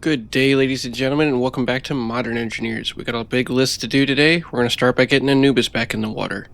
Good day, ladies and gentlemen, and welcome back to Modern Engineers. We got a big list to do today. We're going to start by getting Anubis back in the water.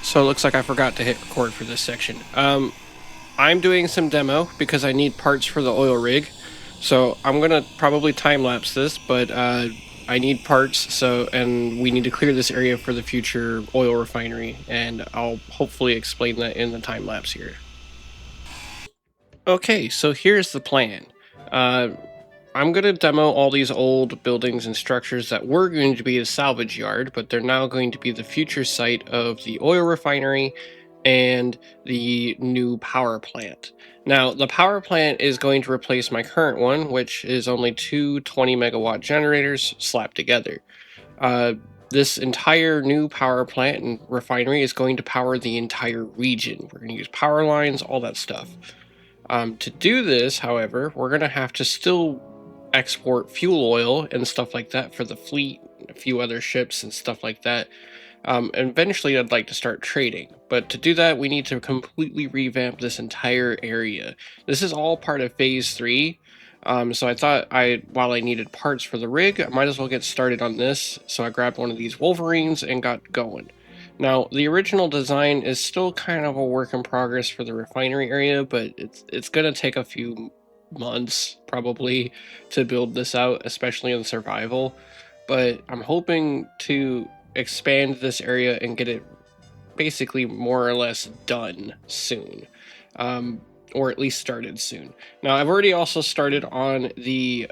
So it looks like I forgot to hit record for this section. I'm doing some demo because I need parts for the oil rig. So I'm going to probably time-lapse this, but I need parts, and we need to clear this area for the future oil refinery, and I'll hopefully explain that in the time-lapse here. Okay, so here's the plan. I'm going to demo all these old buildings and structures that were going to be a salvage yard, but they're now going to be the future site of the oil refinery and the new power plant. Now, the power plant is going to replace my current one, which is only two 20 megawatt generators slapped together. This entire new power plant and refinery is going to power the entire region. We're going to use power lines, all that stuff. To do this, however, we're going to have to still export fuel oil and stuff like that for the fleet, a few other ships and stuff like that. And eventually, I'd like to start trading. But to do that, we need to completely revamp this entire area. This is all part of Phase 3. So I thought while I needed parts for the rig, I might as well get started on this. So I grabbed one of these Wolverines and got going. Now, the original design is still kind of a work in progress for the refinery area, but it's going to take a few months probably to build this out, especially in survival. But I'm hoping to expand this area and get it basically more or less done soon. Or at least started soon. Now, I've already also started on the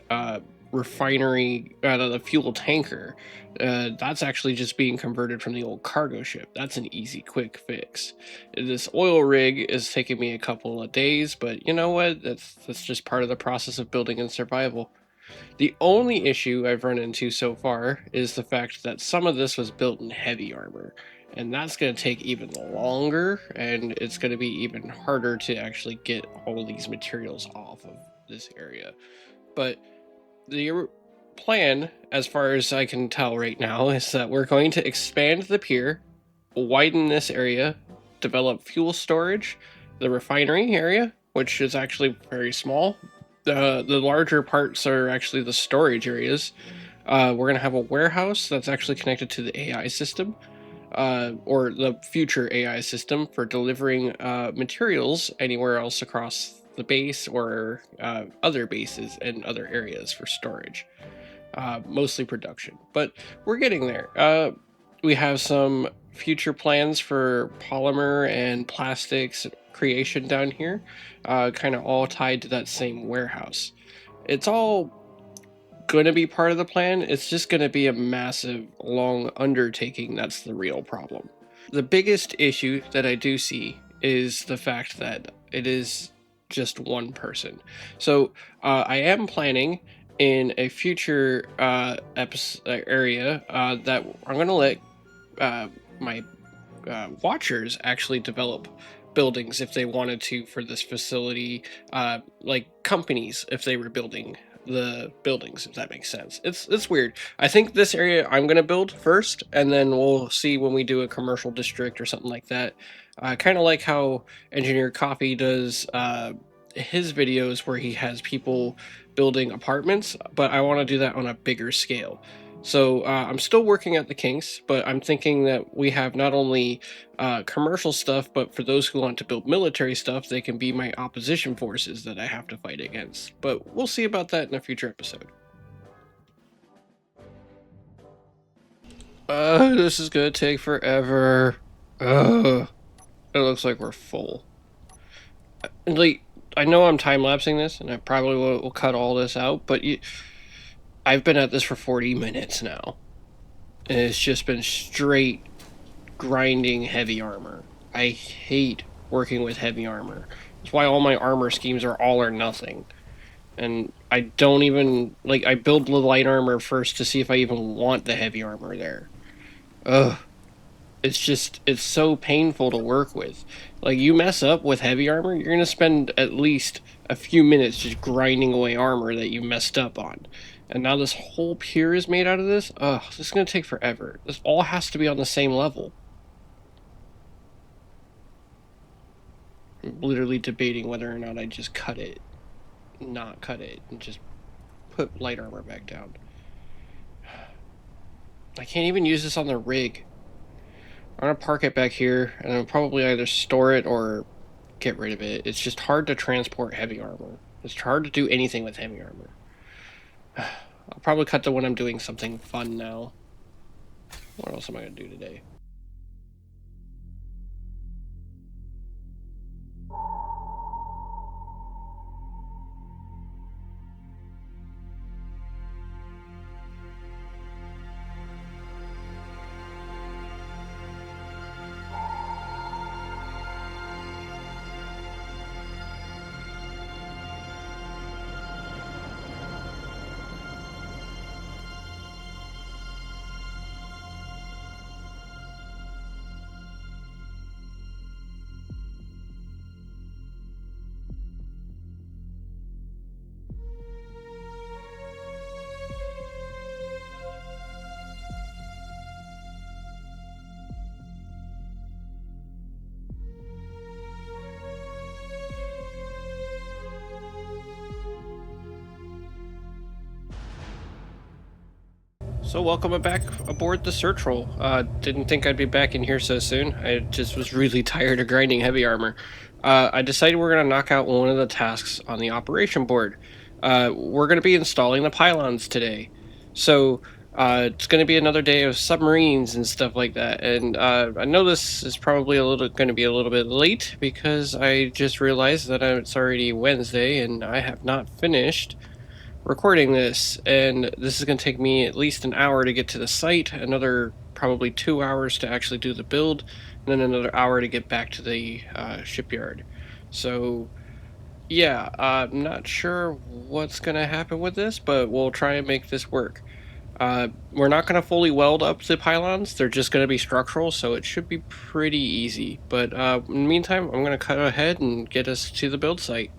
refinery, the fuel tanker. That's actually just being converted from the old cargo ship. That's an easy, quick fix. This oil rig is taking me a couple of days, but you know what? That's just part of the process of building in survival. The only issue I've run into so far is the fact that some of this was built in heavy armor, and that's going to take even longer, and it's going to be even harder to actually get all of these materials off of this area. But the plan, as far as I can tell right now, is that we're going to expand the pier, widen this area, develop fuel storage, the refinery area, which is actually very small. The larger parts are actually the storage areas. We're gonna have a warehouse that's actually connected to the AI system, or the future AI system for delivering materials anywhere else across the base or other bases and other areas for storage. Mostly production, but we're getting there. We have some future plans for polymer and plastics creation down here, kind of all tied to that same warehouse. It's all going to be part of the plan. It's just going to be a massive, long undertaking. That's the real problem. The biggest issue that I do see is the fact that it is just one person. So I am planning in a future area that I'm going to let my watchers actually develop buildings if they wanted to for this facility, like companies if they were building the buildings, if that makes sense. It's weird. I think this area I'm gonna build first, and then we'll see when we do a commercial district or something like that. I kind of like how Engineer Coffee does his videos where he has people building apartments, but I want to do that on a bigger scale. So I'm still working at the kinks, but I'm thinking that we have not only commercial stuff, but for those who want to build military stuff, they can be my opposition forces that I have to fight against. But we'll see about that in a future episode. This is gonna take forever. It looks like we're full. Like, I know I'm time lapsing this, and I probably will cut all this out, but I've been at this for 40 minutes now, and it's just been straight grinding heavy armor. I hate working with heavy armor. That's why all my armor schemes are all or nothing. And I don't even, like, I build the light armor first to see if I even want the heavy armor there. Ugh. It's so painful to work with. Like, you mess up with heavy armor, you're gonna spend at least a few minutes just grinding away armor that you messed up on. And now this whole pier is made out of this? Ugh, this is gonna take forever. This all has to be on the same level. I'm literally debating whether or not I just cut it, not cut it, and just put light armor back down. I can't even use this on the rig. I'm gonna park it back here, and I'll probably either store it or get rid of it. It's just hard to transport heavy armor. It's hard to do anything with heavy armor. I'll probably cut to when I'm doing something fun now. What else am I gonna do today? So welcome back aboard the search roll. Didn't think I'd be back in here so soon. I just was really tired of grinding heavy armor. I decided we're gonna knock out one of the tasks on the operation board. We're gonna be installing the pylons today. So it's gonna be another day of submarines and stuff like that. And I know this is probably gonna be a little bit late because I just realized that it's already Wednesday and I have not finished recording this, and this is going to take me at least an hour to get to the site, another probably 2 hours to actually do the build, and then another hour to get back to the shipyard. So yeah, I'm not sure what's going to happen with this, but we'll try and make this work. We're not going to fully weld up the pylons, they're just going to be structural, so it should be pretty easy. But in the meantime, I'm going to cut ahead and get us to the build site.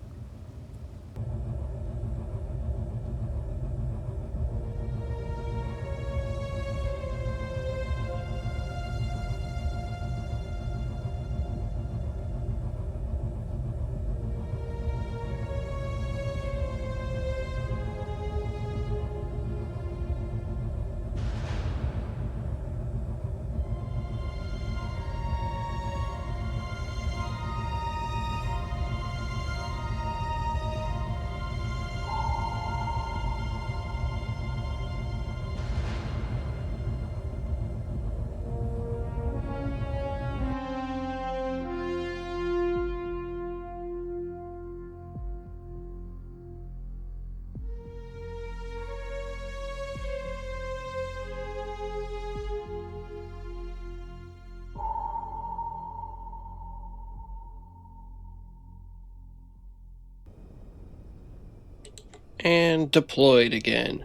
And deployed again.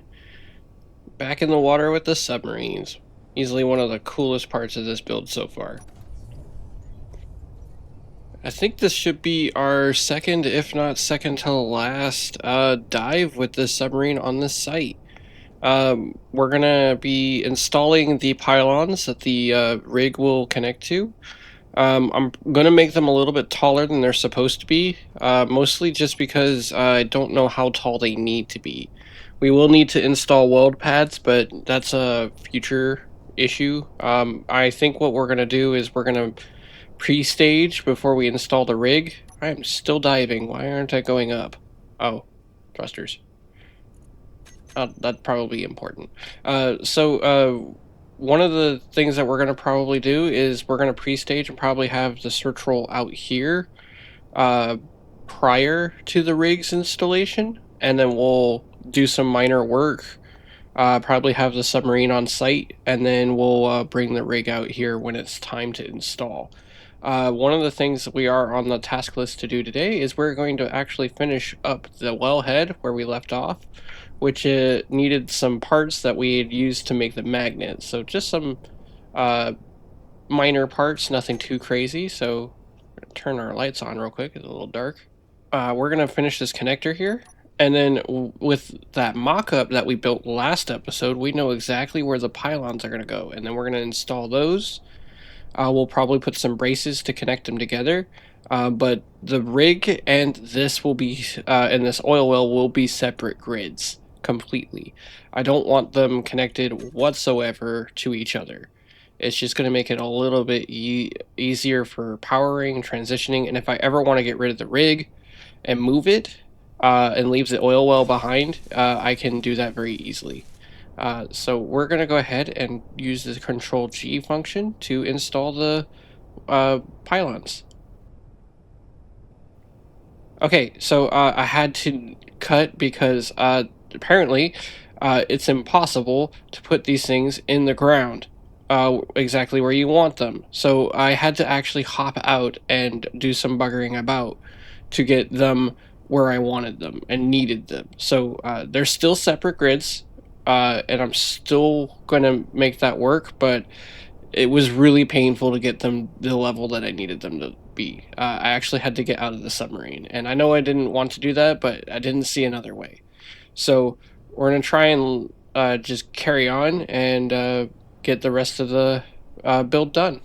Back in the water with the submarines. Easily one of the coolest parts of this build so far. I think this should be our second, if not second to last, dive with the submarine on this site. We're gonna be installing the pylons that the rig will connect to. I'm gonna make them a little bit taller than they're supposed to be, mostly just because I don't know how tall they need to be. We will need to install weld pads, but that's a future issue. I think what we're gonna do is we're gonna pre-stage before we install the rig. I am still diving. Why aren't I going up? Oh, thrusters. That'd probably be important. One of the things that we're going to probably do is we're going to pre-stage and probably have the search roll out here uh, prior to the rig's installation, and then we'll do some minor work. Probably have the submarine on site, and then we'll bring the rig out here when it's time to install. One of the things that we are on the task list to do today is we're going to actually finish up the wellhead where we left off, which needed some parts that we had used to make the magnet. So just some uh, minor parts, nothing too crazy. So turn our lights on real quick. It's a little dark. We're going to finish this connector here. And then with that mock-up that we built last episode, we know exactly where the pylons are going to go. And then we're going to install those. We'll probably put some braces to connect them together. But the rig and this will be, and this oil well will be separate grids completely. I don't want them connected whatsoever to each other. It's just going to make it a little bit easier for powering, transitioning, and if I ever want to get rid of the rig and move it and leave the oil well behind, I can do that very easily. So we're going to go ahead and use the Control G function to install the pylons. Okay, so I had to cut because apparently it's impossible to put these things in the ground exactly where you want them. So I had to actually hop out and do some buggering about to get them where I wanted them and needed them. So they're still separate grids, and I'm still going to make that work, but it was really painful to get them the level that I needed them to be. I actually had to get out of the submarine, and I know I didn't want to do that, but I didn't see another way. So we're gonna try and just carry on and get the rest of the build done.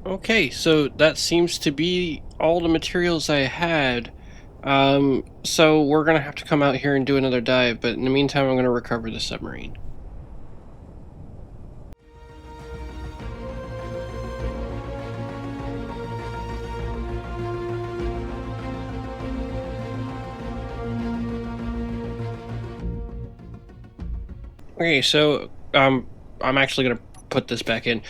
Okay, so that seems to be all the materials I had. So we're gonna have to come out here and do another dive, but in the meantime, I'm gonna recover the submarine. Okay, so I'm actually gonna put this back in.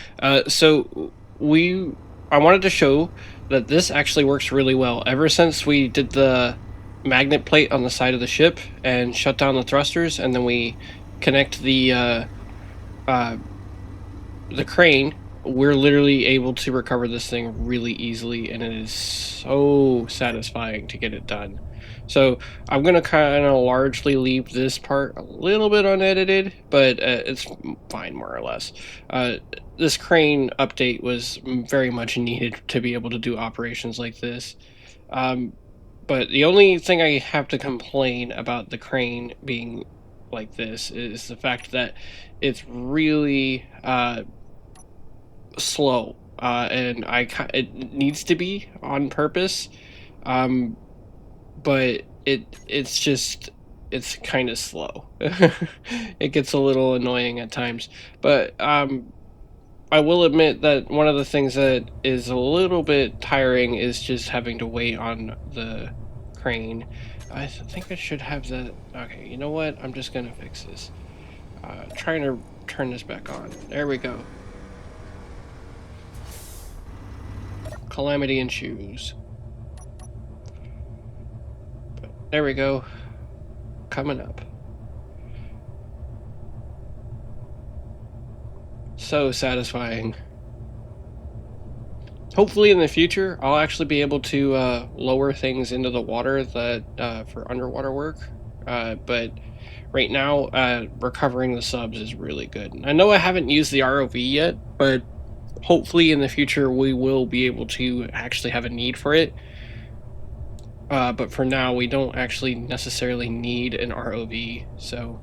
So we, I wanted to show that this actually works really well. Ever since we did the magnet plate on the side of the ship and shut down the thrusters, and then we connect uh the crane, we're literally able to recover this thing really easily, and it is so satisfying to get it done. So I'm gonna kind of largely leave this part a little bit unedited, but it's fine more or less. Uh, this crane update was very much needed to be able to do operations like this. Um, but the only thing I have to complain about the crane being like this is the fact that it's really slow, and it needs to be on purpose, um, but it's just it's kind of slow. It gets a little annoying at times, but I will admit that one of the things that is a little bit tiring is just having to wait on the crane. Think I should have that. Okay, you know what? I'm just gonna fix this. Trying to turn this back on. There we go. Calamity and shoes. There we go. Coming up. So satisfying. Hopefully in the future, I'll actually be able to lower things into the water that for underwater work. But right now, recovering the subs is really good. I know I haven't used the ROV yet, but hopefully in the future we will be able to actually have a need for it. But for now, we don't actually necessarily need an ROV, so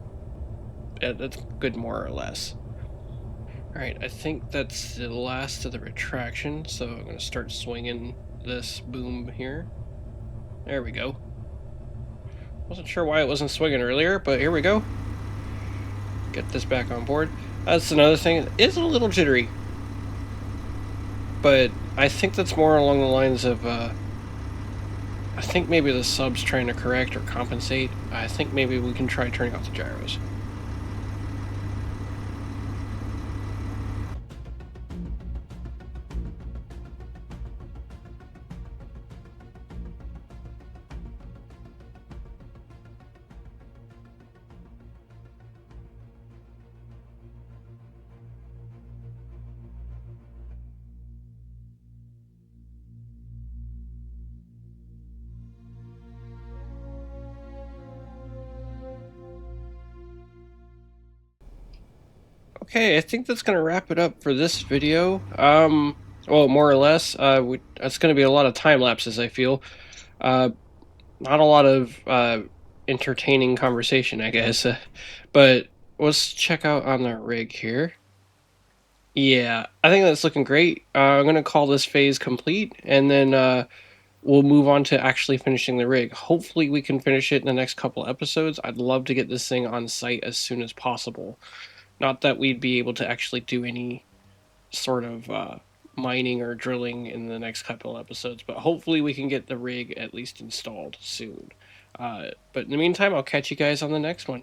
that's good more or less. Alright, I think that's the last of the retraction, so I'm going to start swinging this boom here. There we go. Wasn't sure why it wasn't swinging earlier, but here we go. Get this back on board. That's another thing. It's a little jittery, but I think that's more along the lines of, I think maybe the sub's trying to correct or compensate. I think maybe we can try turning off the gyros. Okay, I think that's gonna wrap it up for this video. Well, more or less. That's gonna be a lot of time lapses, I feel. Uh, Not a lot of entertaining conversation, I guess. But let's check out on the rig here. Yeah, I think that's looking great. I'm gonna call this phase complete, and then we'll move on to actually finishing the rig. Hopefully, we can finish it in the next couple episodes. I'd love to get this thing on site as soon as possible. Not that we'd be able to actually do any sort of mining or drilling in the next couple episodes, but hopefully we can get the rig at least installed soon. But in the meantime, I'll catch you guys on the next one.